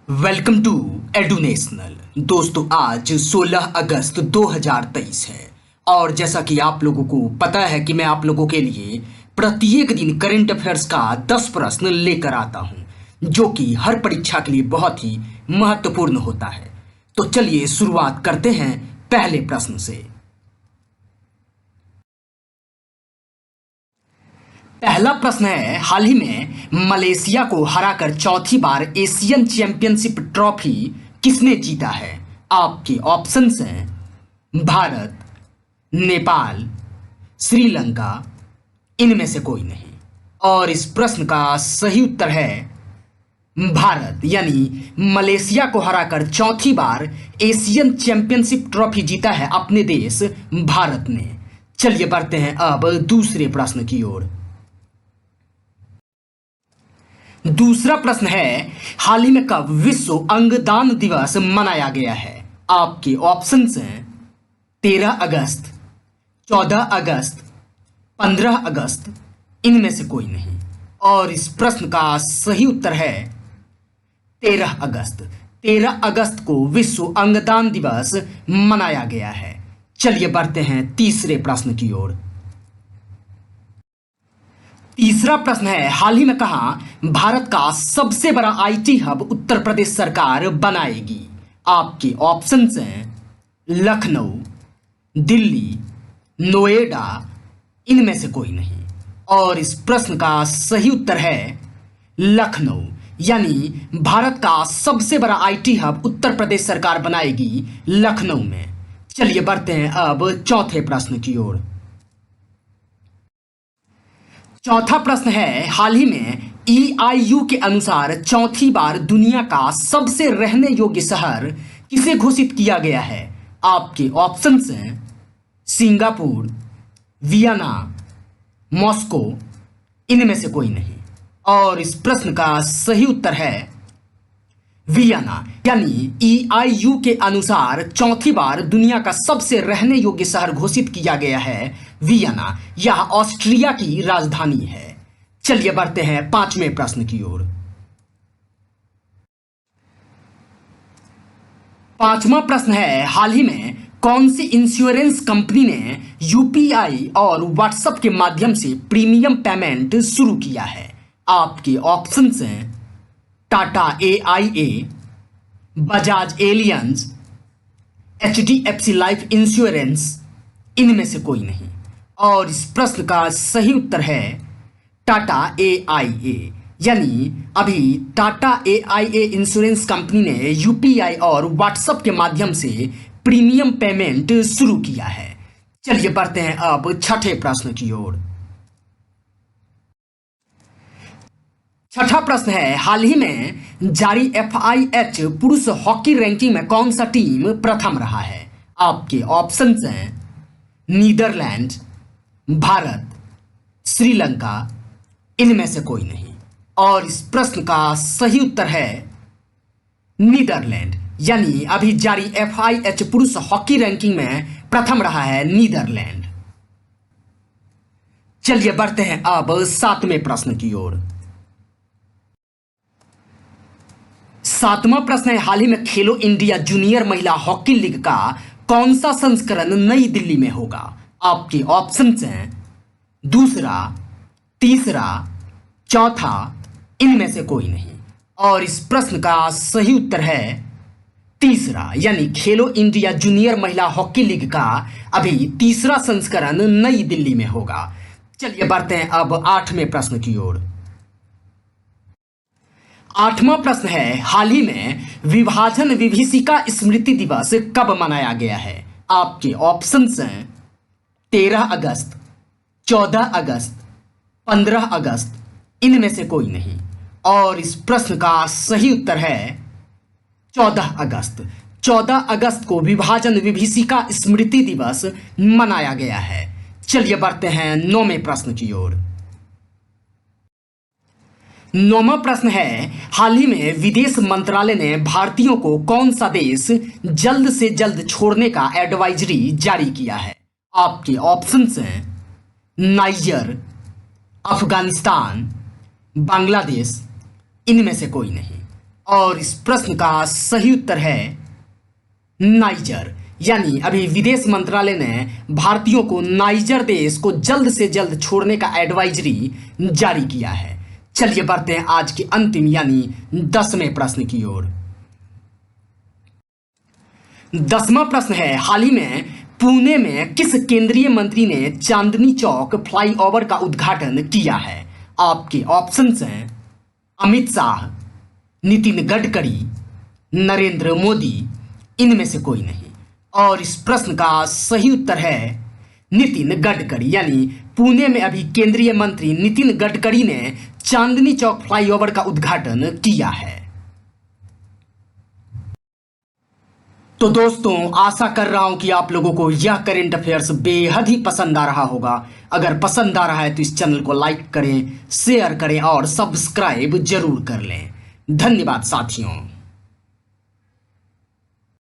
Welcome to एडुनेशनल। दोस्तों आज 16 अगस्त 2023 है और जैसा कि आप लोगों को पता है कि मैं आप लोगों के लिए प्रत्येक दिन करंट अफेयर्स का 10 प्रश्न लेकर आता हूं जो कि हर परीक्षा के लिए बहुत ही महत्वपूर्ण होता है। तो चलिए शुरुआत करते हैं पहले प्रश्न से। पहला प्रश्न है, हाल ही में मलेशिया को हराकर चौथी बार एशियन चैंपियनशिप ट्रॉफी किसने जीता है? आपके ऑप्शंस हैं भारत, नेपाल, श्रीलंका, इनमें से कोई नहीं। और इस प्रश्न का सही उत्तर है भारत, यानी मलेशिया को हराकर चौथी बार एशियन चैंपियनशिप ट्रॉफी जीता है अपने देश भारत ने। चलिए बढ़ते हैं अब दूसरे प्रश्न की ओर। दूसरा प्रश्न है, हाल ही में कब विश्व अंगदान दिवस मनाया गया है? आपके ऑप्शंस हैं 13 अगस्त, 14 अगस्त, 15 अगस्त, इनमें से कोई नहीं। और इस प्रश्न का सही उत्तर है 13 अगस्त। 13 अगस्त को विश्व अंगदान दिवस मनाया गया है। चलिए बढ़ते हैं तीसरे प्रश्न की ओर। तीसरा प्रश्न है, हाल ही में कहां भारत का सबसे बड़ा आईटी हब उत्तर प्रदेश सरकार बनाएगी? आपके ऑप्शंस हैं लखनऊ, दिल्ली, नोएडा, इनमें से कोई नहीं। और इस प्रश्न का सही उत्तर है लखनऊ, यानी भारत का सबसे बड़ा आईटी हब उत्तर प्रदेश सरकार बनाएगी लखनऊ में। चलिए बढ़ते हैं अब चौथे प्रश्न की ओर। चौथा प्रश्न है, हाल ही में EIU के अनुसार चौथी बार दुनिया का सबसे रहने योग्य शहर किसे घोषित किया गया है? आपके ऑप्शंस हैं सिंगापुर, वियना, मॉस्को, इनमें से कोई नहीं। और इस प्रश्न का सही उत्तर है वियना, यानी EIU के अनुसार चौथी बार दुनिया का सबसे रहने योग्य शहर घोषित किया गया है वियना। यह ऑस्ट्रिया की राजधानी है। चलिए बढ़ते हैं पांचवें प्रश्न की ओर। पांचवा प्रश्न है, हाल ही में कौन सी इंश्योरेंस कंपनी ने UPI और व्हाट्सएप के माध्यम से प्रीमियम पेमेंट शुरू किया है? आपके ऑप्शंस हैं Tata AIA, Bajaj aliens, HDFC life insurance, इनमें से कोई नहीं। और इस प्रश्न का सही उत्तर है टाटा AIA, यानी अभी टाटा AIA इंश्योरेंस कंपनी ने UPI और व्हाट्सएप के माध्यम से प्रीमियम पेमेंट शुरू किया है। चलिए बढ़ते हैं अब छठे प्रश्न की ओर। छठा प्रश्न है, हाल ही में जारी FIH पुरुष हॉकी रैंकिंग में कौन सा टीम प्रथम रहा है? आपके ऑप्शंस हैं नीदरलैंड, भारत, श्रीलंका, इनमें से कोई नहीं। और इस प्रश्न का सही उत्तर है नीदरलैंड, यानी अभी जारी FIH पुरुष हॉकी रैंकिंग में प्रथम रहा है नीदरलैंड। चलिए बढ़ते हैं अब सातवें प्रश्न की ओर। सातवां प्रश्न है, हाल ही में खेलो इंडिया जूनियर महिला हॉकी लीग का कौन सा संस्करण नई दिल्ली में होगा? आपके ऑप्शंस हैं दूसरा, तीसरा, चौथा, इनमें से कोई नहीं। और इस प्रश्न का सही उत्तर है तीसरा, यानी खेलो इंडिया जूनियर महिला हॉकी लीग का अभी तीसरा संस्करण नई दिल्ली में होगा। चलिए बढ़ते हैं अब आठवें प्रश्न की ओर। आठवां प्रश्न है, हाल ही में विभाजन विभीषिका स्मृति दिवस कब मनाया गया है? आपके ऑप्शंस हैं 13 अगस्त, 14 अगस्त, 15 अगस्त, इनमें से कोई नहीं। और इस प्रश्न का सही उत्तर है 14 अगस्त। 14 अगस्त को विभाजन विभीषिका स्मृति दिवस मनाया गया है। चलिए बढ़ते हैं नौवें प्रश्न की ओर। नौवां प्रश्न है, हाल ही में विदेश मंत्रालय ने भारतीयों को कौन सा देश जल्द से जल्द छोड़ने का एडवाइजरी जारी किया है? आपके ऑप्शंस हैं नाइजर, अफगानिस्तान, बांग्लादेश, इनमें से कोई नहीं। और इस प्रश्न का सही उत्तर है नाइजर। यानी अभी विदेश मंत्रालय ने भारतीयों को नाइजर देश को जल्द से जल्द छोड़ने का एडवाइजरी जारी किया है। चलिए बढ़ते हैं आज के अंतिम यानी 10वें प्रश्न की ओर। 10वां प्रश्न है, हाल ही में पुणे में किस केंद्रीय मंत्री ने चांदनी चौक फ्लाईओवर का उद्घाटन किया है? आपके ऑप्शंस हैं अमित शाह, नितिन गडकरी, नरेंद्र मोदी, इनमें से कोई नहीं। और इस प्रश्न का सही उत्तर है नितिन गडकरी। यानी पुणे में अभी केंद्रीय मंत्री नितिन गडकरी ने चांदनी चौक फ्लाईओवर का उद्घाटन किया है। तो दोस्तों, आशा कर रहा हूं कि आप लोगों को यह करंट अफेयर्स बेहद ही पसंद आ रहा होगा। अगर पसंद आ रहा है तो इस चैनल को लाइक करें, शेयर करें और सब्सक्राइब जरूर कर लें। धन्यवाद साथियों।